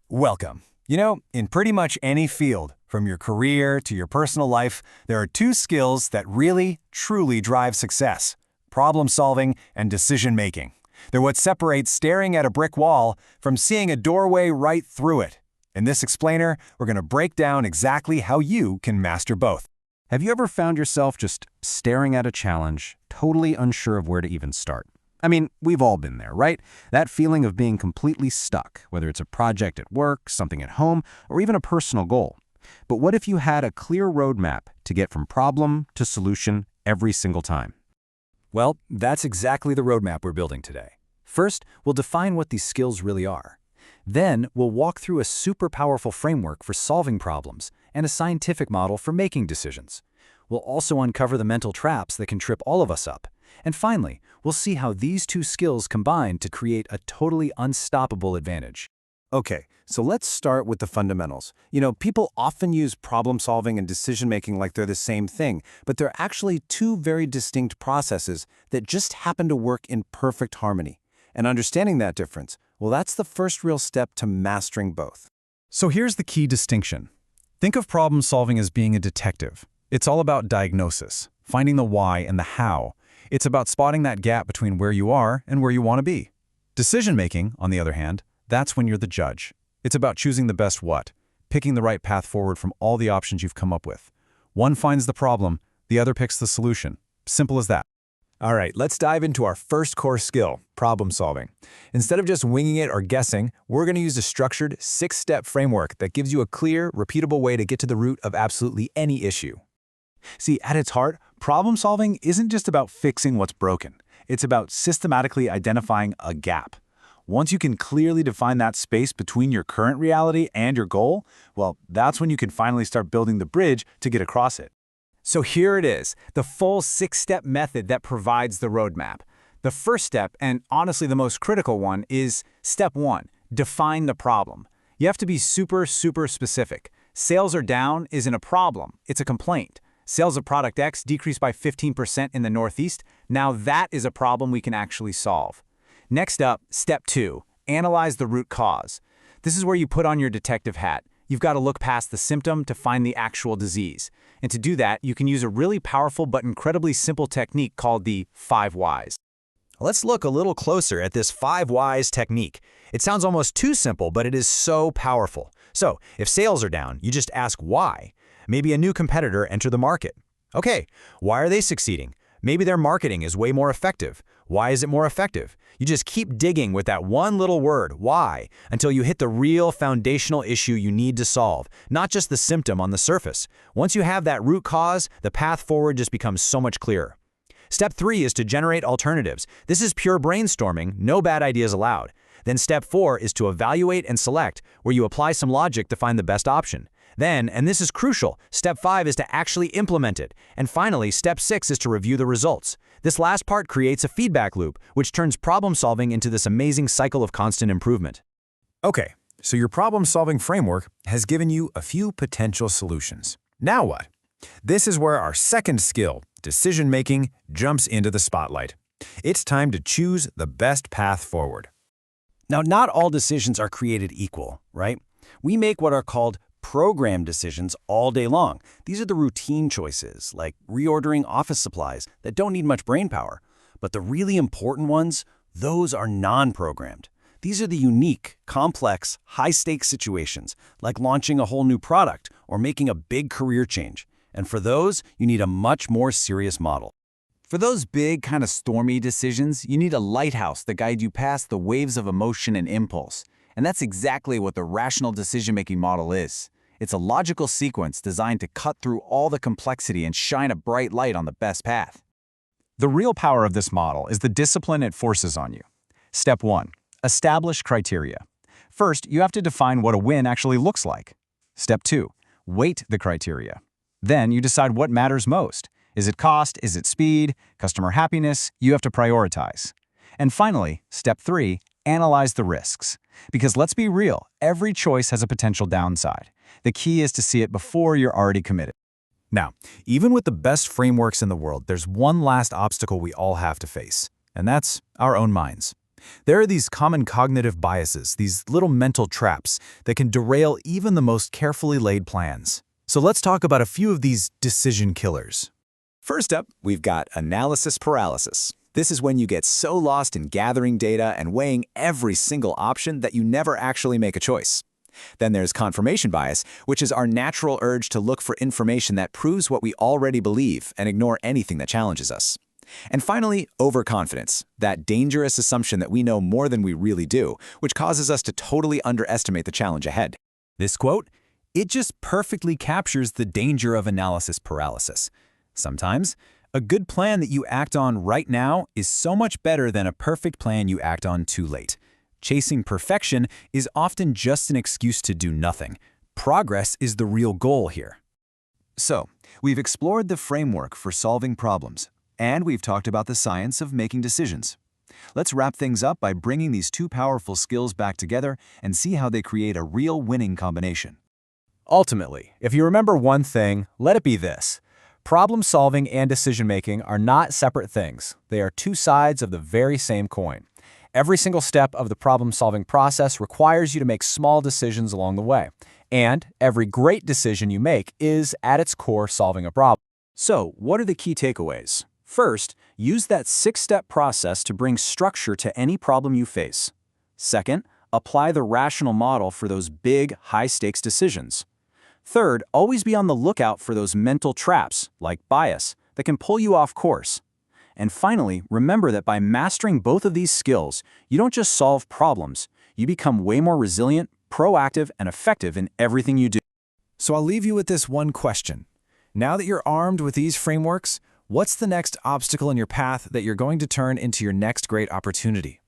Welcome. In pretty much any field, from your career to your personal life, there are two skills that really, truly drive success: problem solving and decision making. They're what separates staring at a brick wall from seeing a doorway right through it. In this explainer, we're going to break down exactly how you can master both. Have you ever found yourself just staring at a challenge, totally unsure of where to even start? I mean, we've all been there, right? That feeling of being completely stuck, whether it's a project at work, something at home, or even a personal goal. But what if you had a clear roadmap to get from problem to solution every single time? Well, that's exactly the roadmap we're building today. First, we'll define what these skills really are. Then, we'll walk through a super powerful framework for solving problems and a scientific model for making decisions. We'll also uncover the mental traps that can trip all of us up. And finally, we'll see how these two skills combine to create a totally unstoppable advantage. Okay, so let's start with the fundamentals. People often use problem solving and decision making like they're the same thing, but they're actually two very distinct processes that just happen to work in perfect harmony. And understanding that difference, well, that's the first real step to mastering both. So here's the key distinction. Think of problem solving as being a detective. It's all about diagnosis, finding the why and the how. It's about spotting that gap between where you are and where you want to be. Decision-making, on the other hand, that's when you're the judge. It's about choosing the best what, picking the right path forward from all the options you've come up with. One finds the problem, the other picks the solution. Simple as that. All right, let's dive into our first core skill, problem solving. Instead of just winging it or guessing, we're going to use a structured 6-step framework that gives you a clear, repeatable way to get to the root of absolutely any issue. See, at its heart, problem solving isn't just about fixing what's broken. It's about systematically identifying a gap. Once you can clearly define that space between your current reality and your goal, well, that's when you can finally start building the bridge to get across it. So here it is, the full 6-step method that provides the roadmap. The first step, and honestly the most critical one, is step 1, define the problem. You have to be super specific. Sales are down isn't a problem, it's a complaint. Sales of product X decreased by 15% in the Northeast. Now that is a problem we can actually solve. Next up, step 2, analyze the root cause. This is where you put on your detective hat. You've got to look past the symptom to find the actual disease. And to do that, you can use a really powerful but incredibly simple technique called the 5 whys. Let's look a little closer at this 5 whys technique. It sounds almost too simple, but it is so powerful. So, if sales are down, you just ask why. Maybe a new competitor entered the market. Okay, why are they succeeding? Maybe their marketing is way more effective. Why is it more effective? You just keep digging with that one little word, why, until you hit the real foundational issue you need to solve, not just the symptom on the surface. Once you have that root cause, the path forward just becomes so much clearer. Step 3 is to generate alternatives. This is pure brainstorming, no bad ideas allowed. Then step 4 is to evaluate and select, where you apply some logic to find the best option. Then, and this is crucial, step 5 is to actually implement it. And finally, step 6 is to review the results. This last part creates a feedback loop, which turns problem solving into this amazing cycle of constant improvement. Okay, so your problem-solving framework has given you a few potential solutions. Now what? This is where our second skill, decision-making, jumps into the spotlight. It's time to choose the best path forward. Now, not all decisions are created equal, right? We make what are called program decisions all day long. These are the routine choices, like reordering office supplies that don't need much brainpower. But the really important ones, those are non-programmed. These are the unique, complex, high-stakes situations, like launching a whole new product or making a big career change. And for those, you need a much more serious model. For those big, kind of stormy decisions, you need a lighthouse that guides you past the waves of emotion and impulse. And that's exactly what the rational decision-making model is. It's a logical sequence designed to cut through all the complexity and shine a bright light on the best path. The real power of this model is the discipline it forces on you. Step 1. Establish criteria. First, you have to define what a win actually looks like. Step 2. Weight the criteria. Then you decide what matters most. Is it cost? Is it speed? Customer happiness? You have to prioritize. And finally, step 3. Analyze the risks. Because let's be real, every choice has a potential downside. The key is to see it before you're already committed. Now, even with the best frameworks in the world, there's one last obstacle we all have to face, and that's our own minds. There are these common cognitive biases, these little mental traps that can derail even the most carefully laid plans. So let's talk about a few of these decision killers. First up, we've got analysis paralysis. This is when you get so lost in gathering data and weighing every single option that you never actually make a choice. Then there's confirmation bias, which is our natural urge to look for information that proves what we already believe and ignore anything that challenges us. And finally, overconfidence, that dangerous assumption that we know more than we really do, which causes us to totally underestimate the challenge ahead. This quote, it just perfectly captures the danger of analysis paralysis. Sometimes, a good plan that you act on right now is so much better than a perfect plan you act on too late. Chasing perfection is often just an excuse to do nothing. Progress is the real goal here. So, we've explored the framework for solving problems, and we've talked about the science of making decisions. Let's wrap things up by bringing these two powerful skills back together and see how they create a real winning combination. Ultimately, if you remember one thing, let it be this. Problem solving and decision making are not separate things. They are two sides of the very same coin. Every single step of the problem-solving process requires you to make small decisions along the way. And every great decision you make is, at its core, solving a problem. So, what are the key takeaways? First, use that 6-step process to bring structure to any problem you face. Second, apply the rational model for those big, high-stakes decisions. Third, always be on the lookout for those mental traps, like bias, that can pull you off course. And finally, remember that by mastering both of these skills, you don't just solve problems, you become way more resilient, proactive, and effective in everything you do. So I'll leave you with this one question. Now that you're armed with these frameworks, what's the next obstacle in your path that you're going to turn into your next great opportunity?